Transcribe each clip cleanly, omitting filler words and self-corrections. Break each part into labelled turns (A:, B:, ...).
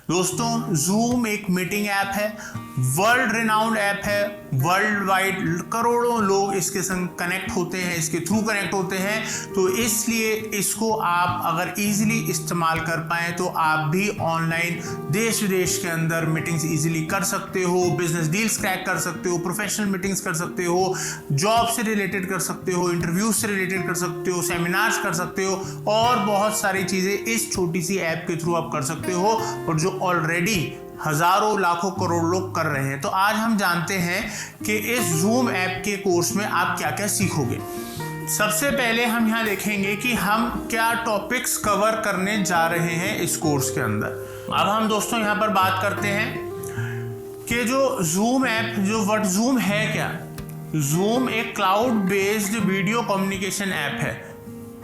A: दोस्तों जूम एक meeting app है, वर्ल्ड रिनाउंड ऐप है। वर्ल्ड वाइड करोड़ों लोग इसके संग कनेक्ट होते हैं, इसके थ्रू कनेक्ट होते हैं। तो इसलिए इसको आप अगर इजीली इस्तेमाल कर पाएँ तो आप भी ऑनलाइन देश विदेश के अंदर मीटिंग्स इजीली कर सकते हो, बिजनेस डील्स क्रैक कर सकते हो, प्रोफेशनल मीटिंग्स कर सकते हो, जॉब से रिलेटेड कर सकते हो, इंटरव्यू से रिलेटेड कर सकते हो, सेमिनार्स कर सकते हो और बहुत सारी चीज़ें इस छोटी सी ऐप के थ्रू आप कर सकते हो, और जो ऑलरेडी हजारों लाखों करोड़ लोग कर रहे हैं। तो आज हम जानते हैं कि इस जूम ऐप के कोर्स में आप क्या क्या सीखोगे। सबसे पहले हम यहाँ देखेंगे कि हम क्या टॉपिक्स कवर करने जा रहे हैं इस कोर्स के अंदर। अब हम दोस्तों यहाँ पर बात करते हैं कि जो जूम ऐप, जो व्हाट जूम है क्या। जूम एक cloud based video communication app है,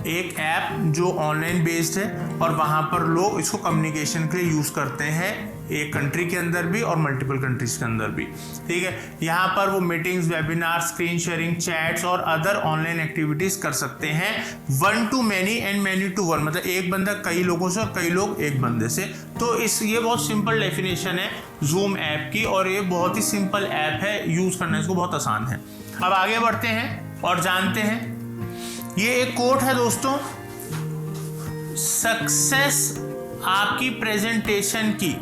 A: एक ऐप जो ऑनलाइन बेस्ड है और वहाँ पर लोग इसको कम्युनिकेशन के लिए यूज़ करते हैं, एक कंट्री के अंदर भी और मल्टीपल कंट्रीज के अंदर भी। ठीक है, यहाँ पर वो meetings, webinar, screen sharing, chats और अदर ऑनलाइन एक्टिविटीज़ कर सकते हैं, 1 to many and many to 1, मतलब एक बंदा कई लोगों से और कई लोग एक बंदे से। तो ये बहुत सिंपल डेफिनेशन है जूम ऐप की और ये बहुत ही सिंपल ऐप है, यूज़ करना इसको बहुत आसान है। अब आगे बढ़ते हैं और जानते हैं, ये एक कोट है दोस्तों, सक्सेस आपकी प्रेजेंटेशन की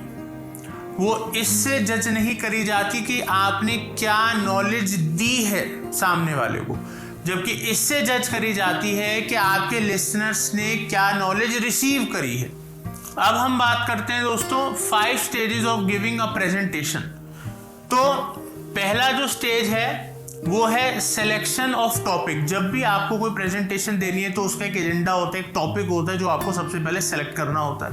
A: वो इससे जज नहीं करी जाती कि आपने क्या नॉलेज दी है सामने वाले को, जबकि इससे जज करी जाती है कि आपके लिसनर्स ने क्या नॉलेज रिसीव करी है। अब हम बात करते हैं दोस्तों 5 stages of giving a presentation. तो पहला जो स्टेज है वो है सिलेक्शन ऑफ टॉपिक। जब भी आपको कोई प्रेजेंटेशन देनी है तो उसका एक एजेंडा होता है, एक टॉपिक होता है जो आपको सबसे पहले सेलेक्ट करना होता है।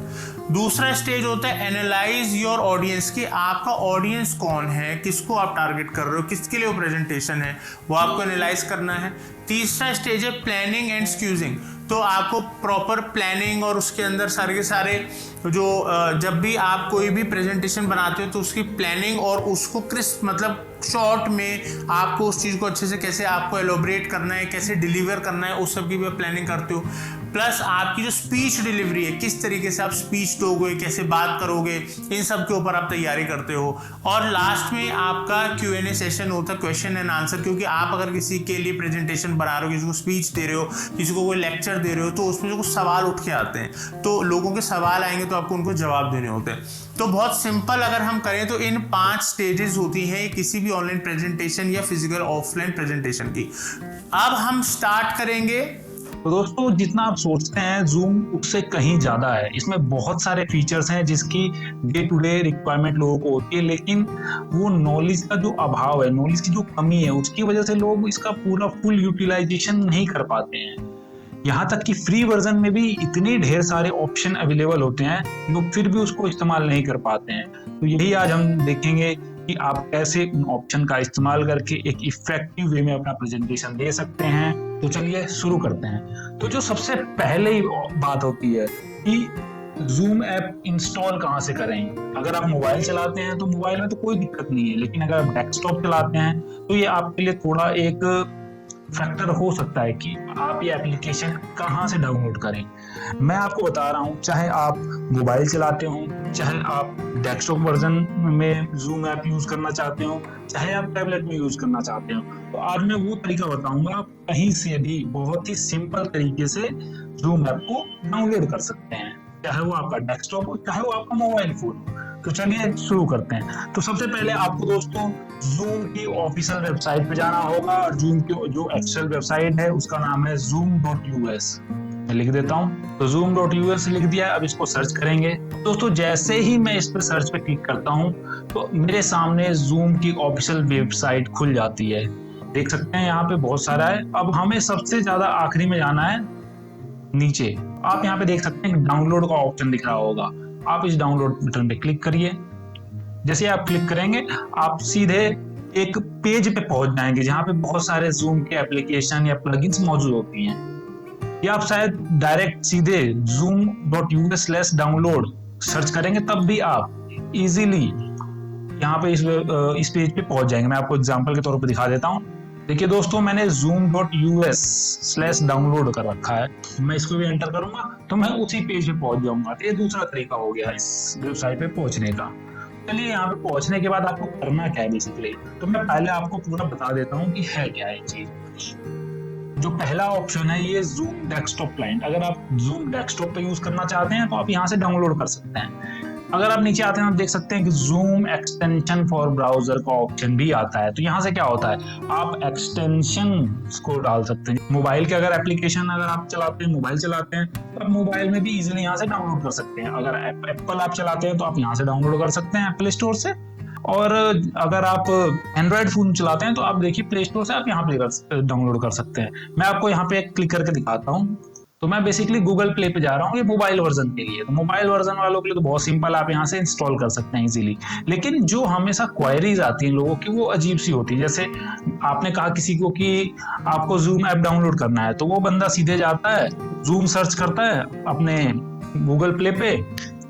A: दूसरा स्टेज होता है एनालाइज योर ऑडियंस, कि आपका ऑडियंस कौन है, किसको आप टारगेट कर रहे हो, किसके लिए वो प्रेजेंटेशन है, वो आपको एनालाइज करना है। तीसरा स्टेज है प्लानिंग एंड स्क्यूजिंग, तो आपको प्रॉपर प्लानिंग और उसके अंदर सारे के सारे जो जब भी आप कोई भी प्रेजेंटेशन बनाते हो तो उसकी प्लानिंग और उसको क्रिस्प, मतलब शॉर्ट में आपको उस चीज़ को अच्छे से कैसे आपको एलोबरेट करना है, कैसे डिलीवर करना है, उस सब की भी प्लानिंग करते हो। प्लस आपकी जो स्पीच डिलीवरी है, किस तरीके से आप स्पीच दोगे, कैसे बात करोगे, इन सब के ऊपर आप तैयारी करते हो। और लास्ट में आपका Q&A सेशन होता है, क्वेश्चन एंड आंसर, क्योंकि आप अगर किसी के लिए प्रेजेंटेशन बना रहे हो, किसी को स्पीच दे रहे हो, किसी को कोई लेक्चर दे रहे हो, तो उसमें जो कुछ सवाल उठ के आते हैं, तो लोगों के सवाल आएंगे तो आपको उनको जवाब देने होते हैं। तो बहुत सिंपल अगर हम करें तो इन 5 स्टेजेस होती हैं किसी भी ऑनलाइन प्रेजेंटेशन या फिजिकल ऑफलाइन प्रेजेंटेशन की। अब हम स्टार्ट करेंगे।
B: तो दोस्तों जितना आप सोचते हैं जूम उससे कहीं ज़्यादा है। इसमें बहुत सारे फीचर्स हैं जिसकी डे टू डे रिक्वायरमेंट लोगों को होती है, लेकिन वो नॉलेज का जो अभाव है, नॉलेज की जो कमी है, उसकी वजह से लोग इसका पूरा फुल यूटिलाइजेशन नहीं कर पाते हैं। यहाँ तक कि फ्री वर्जन में भी इतने ढेर सारे ऑप्शन अवेलेबल होते हैं, लोग फिर भी उसको इस्तेमाल नहीं कर पाते हैं। तो यही आज हम देखेंगे कि आप कैसे उन ऑप्शन का इस्तेमाल करके एक इफेक्टिव वे में अपना प्रेजेंटेशन दे सकते हैं। तो चलिए शुरू करते हैं। तो जो सबसे पहले ही बात होती है कि जूम ऐप इंस्टॉल कहाँ से करें। अगर आप मोबाइल चलाते हैं तो मोबाइल में तो कोई दिक्कत नहीं है, लेकिन अगर आप डेस्कटॉप चलाते हैं तो ये आपके लिए थोड़ा एक फैक्टर हो सकता है कि आप ये एप्लीकेशन कहाँ से डाउनलोड करें। मैं आपको बता रहा हूँ, चाहे आप मोबाइल चलाते हो, चाहे आप डेस्कटॉप वर्जन में जूम ऐप यूज करना चाहते हो, चाहे आप टैबलेट में यूज करना चाहते हो, तो आज मैं वो तरीका बताऊंगा, आप कहीं से भी बहुत ही सिंपल तरीके से जूम ऐप को डाउनलोड कर सकते हैं, चाहे वो आपका डेस्कटॉप हो, चाहे वो आपका मोबाइल फोन हो। तो चलिए शुरू करते हैं। तो सबसे पहले आपको दोस्तों जूम की ऑफिशियल वेबसाइट पे जाना होगा, और जूम की जो ऑफिशियल वेबसाइट है उसका नाम है zoom.us। मैं लिख देता हूँ, तो zoom.us लिख दिया। अब इसको सर्च करेंगे। दोस्तों जैसे ही मैं इस पर सर्च पे क्लिक करता हूँ तो मेरे सामने जूम की ऑफिशियल वेबसाइट खुल जाती है। देख सकते हैं यहाँ पे बहुत सारा है। अब हमें सबसे ज्यादा आखिरी में जाना है नीचे। आप यहाँ पे देख सकते हैं डाउनलोड का ऑप्शन दिख रहा होगा, आप इस डाउनलोड बटन पे क्लिक करिए। जैसे आप क्लिक करेंगे आप सीधे एक पेज पे पहुंच जाएंगे जहां पे बहुत सारे जूम के एप्लीकेशन या प्लगइन्स मौजूद होती हैं, या आप शायद डायरेक्ट सीधे zoom.us/download सर्च करेंगे तब भी आप इजीली यहाँ पे इस पेज पे पहुंच जाएंगे। मैं आपको एग्जांपल के तौर पर दिखा देता हूँ। देखिए दोस्तों, मैंने zoom.us/डाउनलोड कर रखा है। मैं इसको भी एंटर करूंगा तो मैं उसी पेज पे पहुंच जाऊंगा। तो ये दूसरा तरीका हो गया इस वेबसाइट पे पहुंचने का। चलिए, यहाँ पे पहुंचने के बाद आपको करना क्या है बेसिकली, तो मैं पहले आपको पूरा बता देता हूँ कि है क्या ये चीज। जो पहला ऑप्शन है ये जूम डेस्कटॉप क्लाइंट। अगर आप जूम डेस्कटॉप पे यूज करना चाहते हैं तो आप यहाँ से डाउनलोड कर सकते हैं। अगर आप नीचे आते हैं आप देख सकते हैं कि जूम एक्सटेंशन फॉर ब्राउजर का ऑप्शन भी आता है। तो यहाँ से क्या होता है, आप एक्सटेंशन को डाल सकते हैं। मोबाइल के अगर एप्लीकेशन अगर आप चलाते हैं, मोबाइल चलाते हैं, तो आप मोबाइल में भी इजीली यहाँ से डाउनलोड कर सकते हैं। अगर एप्पल आप चलाते हैं तो आप यहाँ से डाउनलोड कर सकते हैं प्ले स्टोर से। और अगर आप एंड्रॉयड फोन चलाते हैं तो आप देखिए प्ले स्टोर से आप यहाँ पे डाउनलोड कर सकते हैं। मैं आपको यहाँ पे क्लिक करके दिखाता हूँ। तो मैं बेसिकली गूगल प्ले पे जा रहा हूँ ये मोबाइल वर्जन के लिए। तो मोबाइल वर्जन वालों के लिए तो बहुत सिंपल, आप यहाँ से इंस्टॉल कर सकते हैं इजीली। लेकिन जो हमेशा क्वेरीज आती हैं लोगों की वो अजीब सी होती है। जैसे आपने कहा किसी को कि आपको जूम ऐप डाउनलोड करना है, तो वो बंदा सीधे जाता है, जूम सर्च करता है अपने गूगल प्ले पे,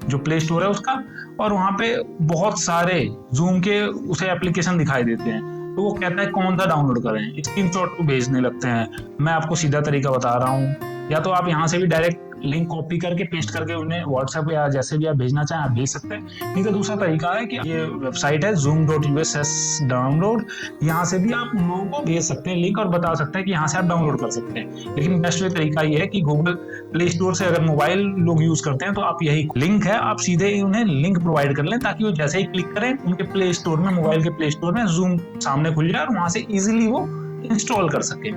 B: जो प्ले स्टोर है उसका, और वहाँ पे बहुत सारे जूम के उसे एप्लीकेशन दिखाई देते हैं। तो वो कहता है कौन सा डाउनलोड करें, स्क्रीनशॉट को भेजने लगते हैं। मैं आपको सीधा तरीका बता रहा हूँ, या तो आप यहाँ से भी डायरेक्ट लिंक कॉपी करके पेस्ट करके उन्हें व्हाट्सएप या जैसे भी आप भेजना चाहें आप भेज सकते हैं। नहीं तो दूसरा तरीका है कि ये वेबसाइट है zoom.us डाउनलोड, यहाँ से भी आप लोगों को भेज सकते हैं लिंक और बता सकते हैं कि यहाँ से आप डाउनलोड कर सकते हैं। लेकिन बेस्ट तरीका ये है कि गूगल प्ले स्टोर से अगर मोबाइल लोग यूज करते हैं तो आप यही लिंक है, आप सीधे उन्हें लिंक प्रोवाइड कर लें, ताकि वो जैसे ही क्लिक करें उनके प्ले स्टोर में, मोबाइल के प्ले स्टोर में जूम सामने खुल जाए और वहां से इजिली वो इंस्टॉल कर सके।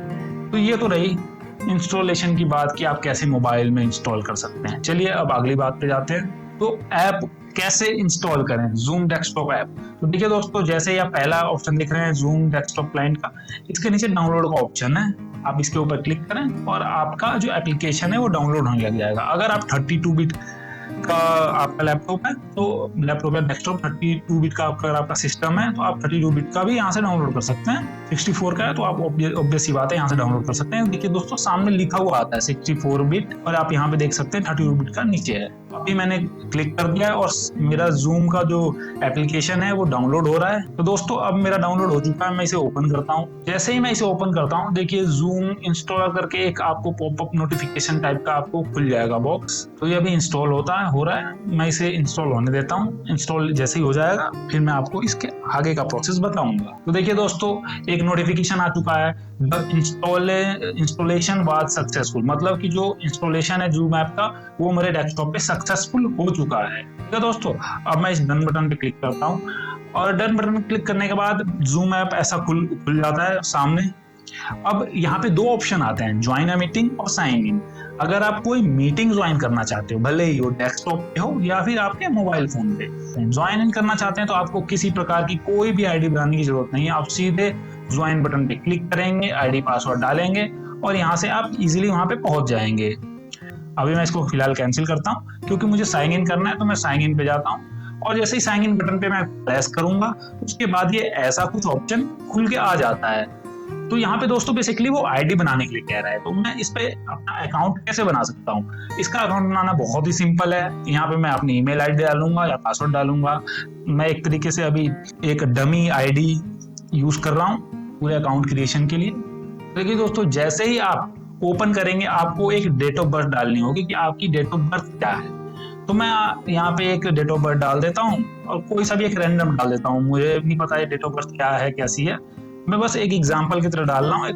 B: तो ये तो रही इंस्टॉलेशन की बात कि आप कैसे मोबाइल में इंस्टॉल कर सकते हैं। चलिए अब अगली बात पे जाते हैं। तो ऐप कैसे इंस्टॉल करें, जूम डेस्कटॉप ऐप। तो देखिए दोस्तों, जैसे ही आप पहला ऑप्शन दिख रहे हैं जूम डेस्कटॉप क्लाइंट का, इसके नीचे डाउनलोड का ऑप्शन है, आप इसके ऊपर क्लिक करें और आपका जो एप्लीकेशन है वो डाउनलोड होने लग जाएगा। अगर आप 32 बिट का आपका लैपटॉप है, तो लैपटॉप या डेस्कटॉप 32 बिट का आपका सिस्टम है, तो आप 32 बिट का भी यहाँ से डाउनलोड कर सकते हैं। 64 का है तो आप ऑब्वियस सी बात है यहाँ से डाउनलोड कर सकते हैं। देखिए दोस्तों, सामने लिखा हुआ आता है 64 बिट और आप यहाँ पे देख सकते हैं 32 बिट का नीचे है। अभी मैंने क्लिक कर दिया है और मेरा जूम का जो एप्लीकेशन है वो डाउनलोड हो रहा है। तो दोस्तों अब मेरा डाउनलोड हो चुका है, मैं इसे ओपन करता हूँ। जैसे ही मैं इसे ओपन करता हूँ, देखिए जूम इंस्टॉल करके एक आपको पॉपअप नोटिफिकेशन टाइप का आपको खुल जाएगा बॉक्स। तो ये अभी इंस्टॉल हो रहा है। मैं इसे इंस्टॉल होने देता हूँ। इंस्टॉल जैसे ही हो जाएगा फिर मैं आपको इसके आगे का प्रोसेस बताऊंगा। तो देखिए दोस्तों, एक नोटिफिकेशन आ चुका है, द इंस्टॉलेशन वाज सक्सेसफुल, मतलब कि जो इंस्टॉलेशन है जूम ऐप का वो मेरे डेस्कटॉप पे सक्सेसफुल हो चुका है। ठीक है दोस्तों, अब मैं इस डन बटन पे क्लिक करता हूँ और डन बटन पे क्लिक करने के बाद जूम ऐप ऐसा खुल जाता है सामने। अब यहाँ पे दो ऑप्शन आते हैं, ज्वाइन अ मीटिंग और साइन इन। अगर आप कोई मीटिंग ज्वाइन करना चाहते हो, भले ही वो डेस्कटॉप पे हो या फिर आपके मोबाइल फोन पे, ज्वाइन इन करना चाहते हैं तो आपको किसी प्रकार की कोई भी आईडी बनाने की जरूरत नहीं है। आप सीधे ज्वाइन बटन पे क्लिक करेंगे, आईडी पासवर्ड डालेंगे और यहाँ से आप इजीली वहां पे पहुंच जाएंगे। अभी मैं इसको फिलहाल कैंसिल करता हूँ क्योंकि मुझे साइन इन करना है, तो मैं साइन इन पे जाता हूँ और जैसे ही साइन इन बटन पे मैं प्रेस करूंगा उसके बाद ये ऐसा कुछ ऑप्शन खुल के आ जाता है। तो यहाँ पे दोस्तों बेसिकली वो आईडी बनाने के लिए कह रहा है। तो मैं इस पे अपना अकाउंट कैसे बना सकता हूँ, इसका अकाउंट बनाना बहुत ही सिंपल है। यहाँ पे मैं अपनी ईमेल आईडी डालूंगा या पासवर्ड डालूंगा। मैं एक तरीके से अभी एक डमी आईडी यूज कर रहा हूँ पूरे अकाउंट क्रिएशन के लिए। देखिए दोस्तों, जैसे ही आप ओपन करेंगे आपको एक डेट ऑफ बर्थ डालनी होगी कि आपकी डेट ऑफ बर्थ क्या है। तो मैं यहाँ पे एक डेट ऑफ बर्थ डाल देता हूँ और कोई सा भी एक रैंडम डाल देता हूँ। मुझे नहीं पता है डेट ऑफ बर्थ क्या है, कैसी है, मैं बस एक एग्जांपल की तरह डाल रहा हूँ, एक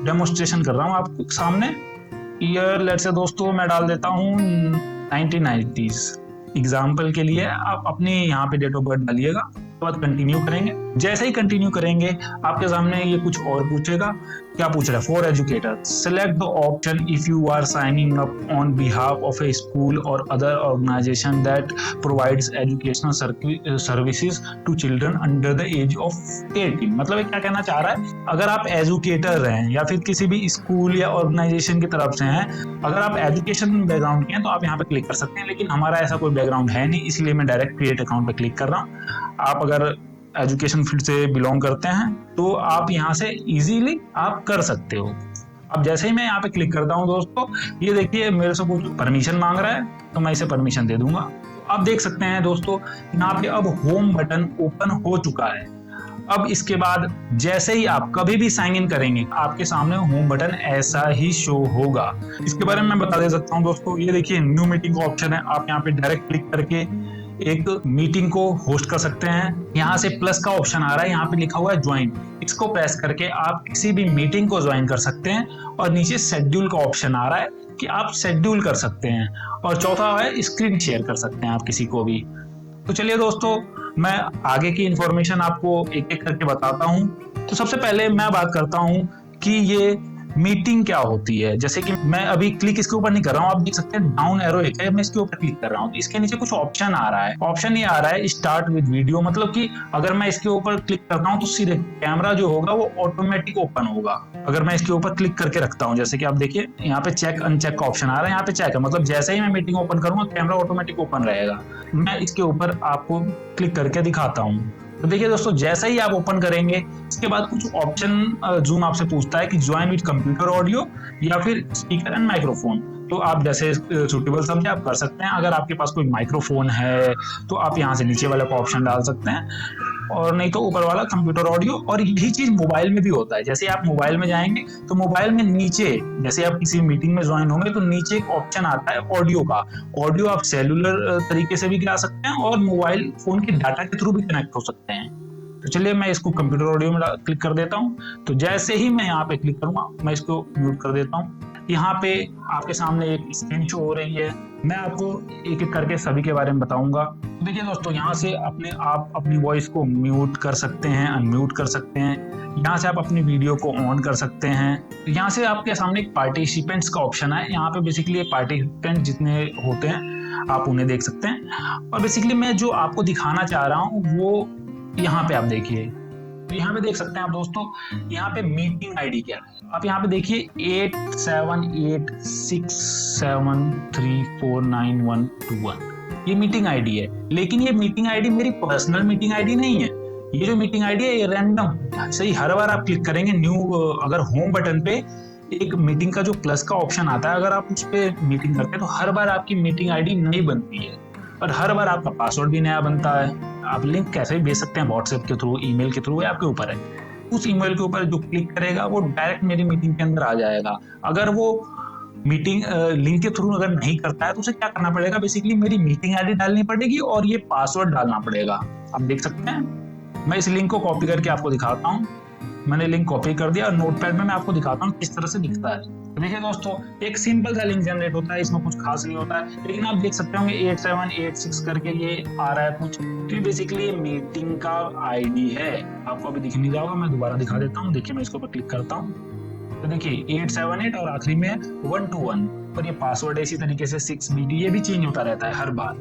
B: डेमोन्स्ट्रेशन कर रहा हूँ आपको सामने। ईयर लेट से दोस्तों मैं डाल देता हूँ 1990s एग्जाम्पल के लिए। आप अपनी यहाँ पे डेट ऑफ बर्थ डालिएगा, उसके बाद कंटिन्यू करेंगे। जैसे ही कंटिन्यू करेंगे आपके सामने ये कुछ और पूछेगा। क्या पूछ रहा है, for educator select the option if you are signing up on behalf of a school और other organisation that provides educational services to children under the age of 18। मतलब ये क्या कहना चाह रहा है, अगर आप एजुकेटर हैं या फिर किसी भी स्कूल या ऑर्गेनाइजेशन की तरफ से हैं, अगर आप एजुकेशन बैकग्राउंड के हैं तो आप यहाँ पे क्लिक कर सकते हैं। लेकिन हमारा ऐसा कोई बैकग्राउंड है नहीं, इसलिए मैं डायरेक्ट क्रिएट अकाउंट पे क्लिक कर रहा हूँ। आप अगर एजुकेशन फील्ड से बिलोंग करते हैं तो आप यहाँ से इजीली आप कर सकते हो। अब जैसे ही मैं यहाँ पे क्लिक करता हूँ दोस्तों, ये देखिए मेरे से कुछ परमिशन मांग रहा है, तो मैं इसे परमिशन दे दूंगा। आप देख सकते हैं दोस्तों, यहाँ पे अब होम बटन ओपन हो चुका है। अब इसके बाद जैसे ही आप कभी भी साइन इन करेंगे आपके सामने होम बटन ऐसा ही शो होगा। इसके बारे में मैं बता दे सकता हूँ दोस्तों, ये देखिए न्यू मीटिंग का ऑप्शन है। आप यहाँ पे डायरेक्ट क्लिक करके एक मीटिंग को होस्ट कर सकते हैं। यहाँ से प्लस का ऑप्शन आ रहा है, यहाँ पे लिखा हुआ है ज्वाइन, इसको प्रेस करके आप किसी भी मीटिंग को ज्वाइन कर सकते हैं। और नीचे शेड्यूल का ऑप्शन आ रहा है कि आप शेड्यूल कर सकते हैं। और चौथा है स्क्रीन शेयर कर सकते हैं आप किसी को भी। तो चलिए दोस्तों, मैं आगे की इंफॉर्मेशन आपको एक एक करके बताता हूँ। तो सबसे पहले मैं बात करता हूँ कि ये मीटिंग क्या होती है। जैसे कि मैं अभी क्लिक इसके ऊपर नहीं कर रहा हूँ, आप देख सकते हैं डाउन एरो एक है, मैं इसके ऊपर क्लिक कर रहा हूँ। इसके नीचे कुछ ऑप्शन आ रहा है, ऑप्शन ये आ रहा है स्टार्ट विद वीडियो, मतलब कि अगर मैं इसके ऊपर क्लिक करता हूँ तो सीधे कैमरा जो होगा वो ऑटोमेटिक ओपन होगा। अगर मैं इसके ऊपर क्लिक करके रखता हूँ, जैसे कि आप देखिए यहाँ पे चेक अनचेक का ऑप्शन आ रहा है, यहाँ पे चेक है, मतलब जैसे ही मैं मीटिंग ओपन करूंगा कैमरा ऑटोमेटिक ओपन रहेगा। मैं इसके ऊपर आपको क्लिक करके दिखाता हूँ। तो देखिए दोस्तों, जैसे ही आप ओपन करेंगे इसके बाद कुछ ऑप्शन जूम आपसे पूछता है कि ज्वाइन विद कंप्यूटर ऑडियो या फिर स्पीकर एंड माइक्रोफोन। तो आप जैसे सूटेबल समझे आप कर सकते हैं। अगर आपके पास कोई माइक्रोफोन है तो आप यहाँ से नीचे वाले को ऑप्शन डाल सकते हैं, और नहीं तो ऊपर वाला कंप्यूटर ऑडियो। और यही चीज मोबाइल में भी होता है। जैसे आप मोबाइल में जाएंगे तो मोबाइल में नीचे, जैसे आप किसी मीटिंग में ज्वाइन होंगे तो नीचे एक ऑप्शन आता है ऑडियो का। ऑडियो आप सेलुलर तरीके से भी गिरा सकते हैं और मोबाइल फोन के डाटा के थ्रू भी कनेक्ट हो सकते हैं। तो चलिए मैं इसको कंप्यूटर ऑडियो में क्लिक कर देता हूँ। तो जैसे ही मैं यहाँ पे क्लिक करूंगा मैं इसको म्यूट कर देता हूँ। यहाँ पे आपके सामने एक स्क्रीन शो हो रही है, मैं आपको एक एक करके सभी के बारे में बताऊंगा। तो देखिए दोस्तों, यहाँ से आप अपनी वॉइस को म्यूट कर सकते हैं, अनम्यूट कर सकते हैं। यहाँ से आप अपनी वीडियो को ऑन कर सकते हैं। यहाँ से आपके सामने एक पार्टिसिपेंट्स का ऑप्शन है, यहाँ पे बेसिकली पार्टिसिपेंट जितने होते हैं आप उन्हें देख सकते हैं। और बेसिकली मैं जो आपको दिखाना चाह रहा हूँ वो यहाँ पे आप देखिए। तो यहाँ पे देख सकते हैं आप दोस्तों, यहाँ पे मीटिंग आईडी क्या है। आप यहाँ पे देखिए 8786734921 ये मीटिंग आईडी है। लेकिन ये मीटिंग आईडी मेरी पर्सनल मीटिंग आईडी नहीं है। ये जो मीटिंग आईडी है ये रैंडम सही, हर बार आप क्लिक करेंगे न्यू, अगर होम बटन पे एक मीटिंग का जो प्लस का ऑप्शन आता है, अगर आप उस पे मीटिंग करते हैं तो हर बार आपकी मीटिंग आईडी नई बनती है और हर बार आपका पासवर्ड भी नया बनता है। आप लिंक कैसे भी भेज सकते हैं, व्हाट्सएप के थ्रू, ईमेल के थ्रू, आपके ऊपर है। उस ईमेल के ऊपर जो क्लिक करेगा वो डायरेक्ट मेरी मीटिंग के अंदर आ जाएगा। अगर वो मीटिंग लिंक के थ्रू अगर नहीं करता है तो उसे क्या करना पड़ेगा, बेसिकली मेरी मीटिंग आईडी डालनी पड़ेगी और ये पासवर्ड डालना पड़ेगा। आप देख सकते हैं, मैं इस लिंक को कॉपी करके आपको दिखाता हूँ। मैंने लिंक कॉपी कर दिया और नोटपैड में मैं आपको दिखाता हूँ किस तरह से दिखता है। तो देखिए दोस्तों, एक सिंपल सा लिंक जनरेट होता है, इसमें कुछ खास नहीं होता है। लेकिन आप देख सकते होंगे 8786 करके ये आ रहा है कुछ, तो बेसिकली मीटिंग का आईडी है। आपको अभी दिख नहीं रहा होगा, मैं दोबारा दिखा देता हूँ। देखिए मैं इसके ऊपर क्लिक करता हूँ तो देखिए 878 और आखिरी में 121 और ये पासवर्ड है। इसी तरीके से 6BT ये भी चेंज होता रहता है हर बार।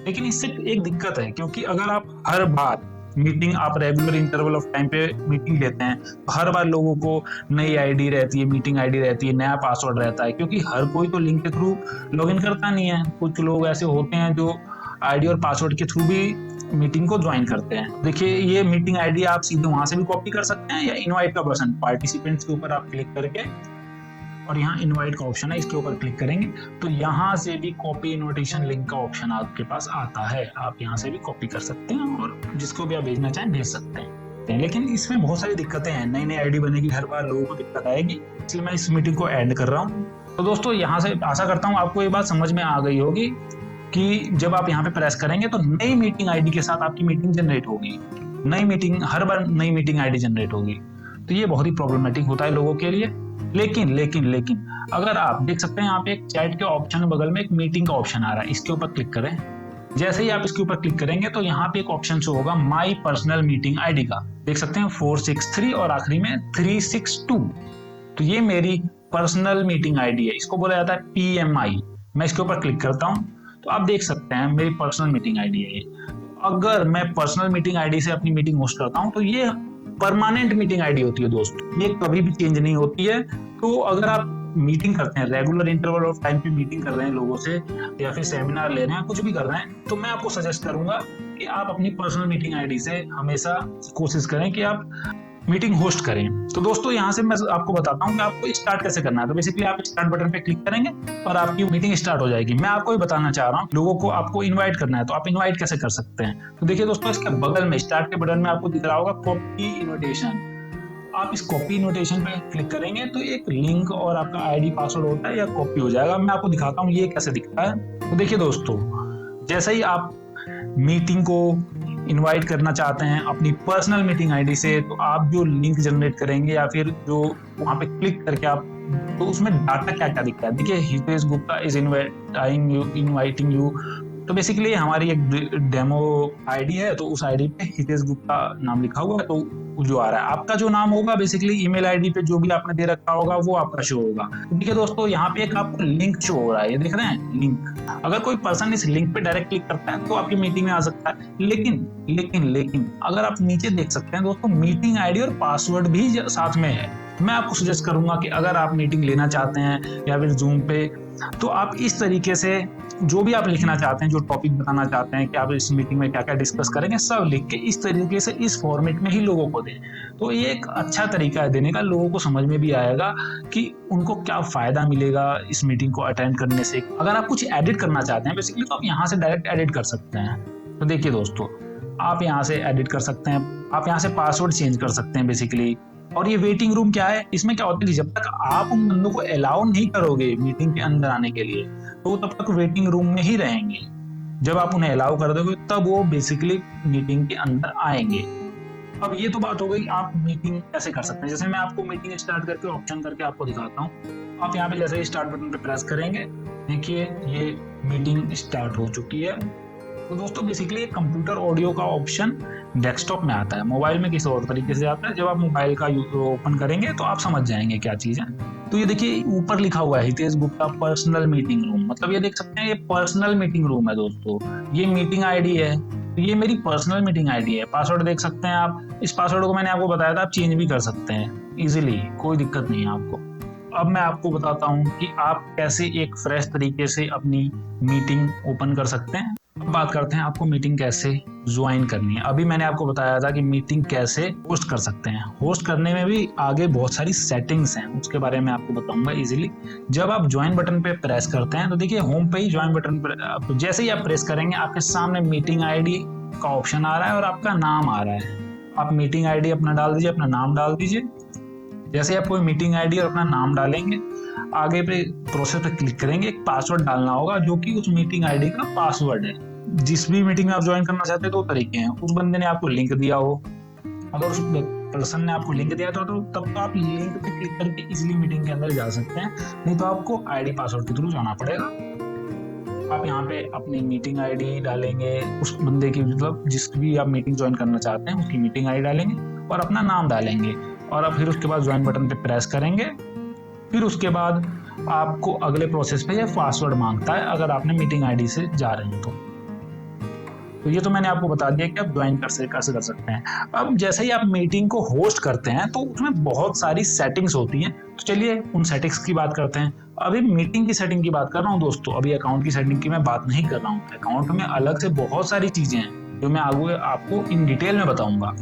B: लेकिन इससे एक दिक्कत है, क्योंकि अगर आप हर बार मीटिंग, आप रेगुलर इंटरवल ऑफ टाइम पे मीटिंग लेते हैं तो हर बार लोगों को नई आईडी रहती है, मीटिंग आईडी रहती है, नया पासवर्ड रहता है, क्योंकि हर कोई तो लिंक के थ्रू लॉगिन करता नहीं है। कुछ लोग ऐसे होते हैं जो आईडी और पासवर्ड के थ्रू भी मीटिंग को ज्वाइन करते हैं। देखिए ये मीटिंग आईडी आप सीधे वहां से भी कॉपी कर सकते हैं, या इनवाइट का बटन पार्टिसिपेंट्स के ऊपर आप क्लिक करके, और यहाँ इनवाइट का ऑप्शन है, इसके ऊपर क्लिक करेंगे तो यहाँ से भी कॉपी इनविटेशन लिंक का ऑप्शन आपके पास आता है। आप यहाँ से भी कॉपी कर सकते हैं और जिसको भी आप भेजना चाहें भेज सकते हैं। लेकिन इसमें बहुत सारी दिक्कतें हैं, नई नई आईडी बनेगी, हर बार लोगों को दिक्कत आएगी, इसलिए मैं इस मीटिंग को एंड कर रहा हूँ। तो दोस्तों, यहाँ से आशा करता हूँ आपको ये बात समझ में आ गई होगी कि जब आप यहाँ पे प्रेस करेंगे तो नई मीटिंग आईडी के साथ आपकी मीटिंग जनरेट होगी। नई मीटिंग, हर बार नई मीटिंग आईडी जनरेट होगी। तो ये बहुत ही प्रॉब्लमेटिक होता है लोगों के लिए। लेकिन अगर आप देख सकते हैं यहाँ पे एक चैट के ऑप्शन बगल में एक मीटिंग का ऑप्शन आ रहा है, इसके ऊपर क्लिक करें। जैसे ही आप इसके ऊपर क्लिक करेंगे तो यहाँ पे एक ऑप्शन शो होगा माई पर्सनल मीटिंग आईडी का, देख सकते हैं 463 और आखिरी में 362। तो ये मेरी पर्सनल मीटिंग आईडी है, इसको बोला जाता है PMI। मैं इसके ऊपर क्लिक करता हूँ तो आप देख सकते हैं मेरी पर्सनल मीटिंग आईडी है ये। अगर मैं पर्सनल मीटिंग आईडी से अपनी मीटिंग होस्ट करता हूँ तो ये परमानेंट मीटिंग आईडी होती है दोस्तों, ये कभी भी चेंज नहीं होती है। तो अगर आप मीटिंग करते हैं, रेगुलर इंटरवल ऑफ टाइम पे मीटिंग कर रहे हैं लोगों से, या फिर सेमिनार ले रहे हैं, कुछ भी कर रहे हैं, तो मैं आपको सजेस्ट करूंगा कि आप अपनी पर्सनल मीटिंग आईडी से हमेशा कोशिश करें कि आप मीटिंग होस्ट करें। तो दोस्तों यहाँ से मैं आपको बताता हूँ कि आपको स्टार्ट कैसे करना है। तो बेसिकली आप स्टार्ट बटन पे क्लिक करेंगे और आपकी मीटिंग स्टार्ट हो जाएगी। मैं आपको ये बताना चाह रहा हूँ, लोगों को आपको इनवाइट करना है, तो आप इनवाइट कैसे कर सकते हैं। तो देखिए दोस्तों, इसके बगल में स्टार्ट के बटन में आपको दिख रहा होगा कॉपी इनविटेशन। आप इस कॉपी इनविटेशन पे क्लिक करेंगे तो एक लिंक और आपका आईडी पासवर्ड होता है या कॉपी हो जाएगा। मैं आपको दिखाता हूँ ये कैसे दिखता है। तो देखिए दोस्तों, जैसे ही आप मीटिंग को इनवाइट करना चाहते हैं अपनी पर्सनल मीटिंग आईडी से, तो आप जो लिंक जनरेट करेंगे या फिर जो वहां पे क्लिक करके आप, तो उसमें डाटा क्या क्या दिखता है। देखिए, Hitesh Gupta is inviting you. तो बेसिकली हमारी एक डेमो आईडी है, तो उस आईडी पे हितेश गुप्ता नाम लिखा हुआ है, तो जो आ रहा है आपका जो नाम होगा, बेसिकली ईमेल आईडी पे जो भी आपने दे रखा होगा वो आपका शो होगा। देखिए दोस्तों, यहाँ पे एक आपको लिंक शो हो रहा है, ये देख रहे हैं लिंक। अगर कोई पर्सन इस लिंक पे डायरेक्ट क्लिक करता है तो आपकी मीटिंग में आ सकता है। लेकिन अगर आप नीचे देख सकते हैं दोस्तों, मीटिंग आईडी और पासवर्ड भी साथ में है। मैं आपको सजेस्ट करूंगा कि अगर आप मीटिंग लेना चाहते हैं या फिर जूम पे, तो आप इस तरीके से जो भी आप लिखना चाहते हैं, जो टॉपिक बताना चाहते हैं कि आप इस मीटिंग में क्या क्या डिस्कस करेंगे, सब लिख के इस तरीके से इस फॉर्मेट में ही लोगों को दें। तो ये एक अच्छा तरीका है देने का, लोगों को समझ में भी आएगा कि उनको क्या फायदा मिलेगा इस मीटिंग को अटेंड करने से। अगर आप कुछ एडिट करना चाहते हैं बेसिकली, तो आप यहाँ से डायरेक्ट एडिट कर सकते हैं। तो देखिए दोस्तों, आप यहाँ से एडिट कर सकते हैं, आप यहाँ से पासवर्ड चेंज कर सकते हैं बेसिकली। और ये वेटिंग रूम क्या है, इसमें क्या होता है कि जब तक आप उन बंदों को अलाउ नहीं करोगे मीटिंग के अंदर आने के लिए, तो तब तक वेटिंग रूम में ही रहेंगे। जब आप उन्हें अलाउ कर दोगे तब वो बेसिकली मीटिंग के अंदर आएंगे। अब ये तो बात हो गई आप मीटिंग कैसे कर सकते हैं। जैसे मैं आपको मीटिंग स्टार्ट करके ऑप्शन करके आपको दिखाता हूँ। आप यहाँ पे जैसे ही स्टार्ट बटन पे प्रेस करेंगे, देखिए ये मीटिंग स्टार्ट हो चुकी है। तो दोस्तों बेसिकली कंप्यूटर ऑडियो का ऑप्शन डेस्कटॉप में आता है, मोबाइल में किसी और तरीके से आता है। जब आप मोबाइल का ओपन करेंगे तो आप समझ जाएंगे क्या चीज़ है। तो ये देखिए ऊपर लिखा हुआ है Hitesh Gupta personal meeting room, मतलब ये देख सकते हैं ये पर्सनल मीटिंग रूम है दोस्तों। ये मीटिंग आईडी है, तो ये मेरी पर्सनल मीटिंग आईडी है। पासवर्ड देख सकते हैं आप, इस पासवर्ड को मैंने आपको बताया था, आप चेंज भी कर सकते हैं इजीली, कोई दिक्कत नहीं है आपको। अब मैं आपको बताता हूँ कि आप कैसे एक फ्रेश तरीके से अपनी मीटिंग ओपन कर सकते हैं। अब बात करते हैं आपको मीटिंग कैसे ज्वाइन करनी है। अभी मैंने आपको बताया था कि मीटिंग कैसे होस्ट कर सकते हैं। होस्ट करने में भी आगे बहुत सारी सेटिंग्स हैं, उसके बारे में आपको बताऊंगा इजीली। जब आप ज्वाइन बटन पे प्रेस करते हैं तो देखिए होम पे ही ज्वाइन बटन पर जैसे ही आप प्रेस करेंगे आपके सामने मीटिंग आईडी का ऑप्शन आ रहा है और आपका नाम आ रहा है। आप मीटिंग आईडी अपना डाल दीजिए, अपना नाम डाल दीजिए। जैसे आप कोई मीटिंग आईडी और अपना नाम डालेंगे, आगे पे प्रोसेस पे क्लिक करेंगे, एक पासवर्ड डालना होगा जो कि उस मीटिंग आईडी का पासवर्ड है। जिस भी मीटिंग में आप ज्वाइन करना चाहते हैं दो तरीके हैं, उस बंदे ने आपको लिंक दिया हो, अगर उस पर्सन ने आपको लिंक दिया था तो तब तो आप लिंक पे क्लिक करके इजीली मीटिंग के अंदर जा सकते हैं, नहीं तो आपको आईडी पासवर्ड के थ्रू जाना पड़ेगा। आप यहाँ पे अपनी मीटिंग आईडी डालेंगे, उस बंदे की मतलब जिस भी आप मीटिंग ज्वाइन करना चाहते हैं उसकी मीटिंग आईडी डालेंगे और अपना नाम डालेंगे और आप फिर उसके बाद ज्वाइन बटन पे प्रेस करेंगे। फिर उसके बाद आपको अगले प्रोसेस पे ये पासवर्ड मांगता है अगर आपने मीटिंग आईडी से जा रहे हैं तो ये तो मैंने आपको बता दिया कि आप ज्वाइन कैसे कर सकते हैं। अब जैसे ही आप मीटिंग को होस्ट करते हैं तो उसमें बहुत सारी सेटिंग्स होती हैं, तो चलिए उन सेटिंग्स की बात करते हैं। अभी मीटिंग की सेटिंग की बात कर रहा हूँ दोस्तों, अभी अकाउंट की सेटिंग की मैं बात नहीं कर रहा हूँ। अकाउंट में अलग से बहुत सारी चीजें हैं जो मैं आगे आपको इन डिटेल में बताऊंगा।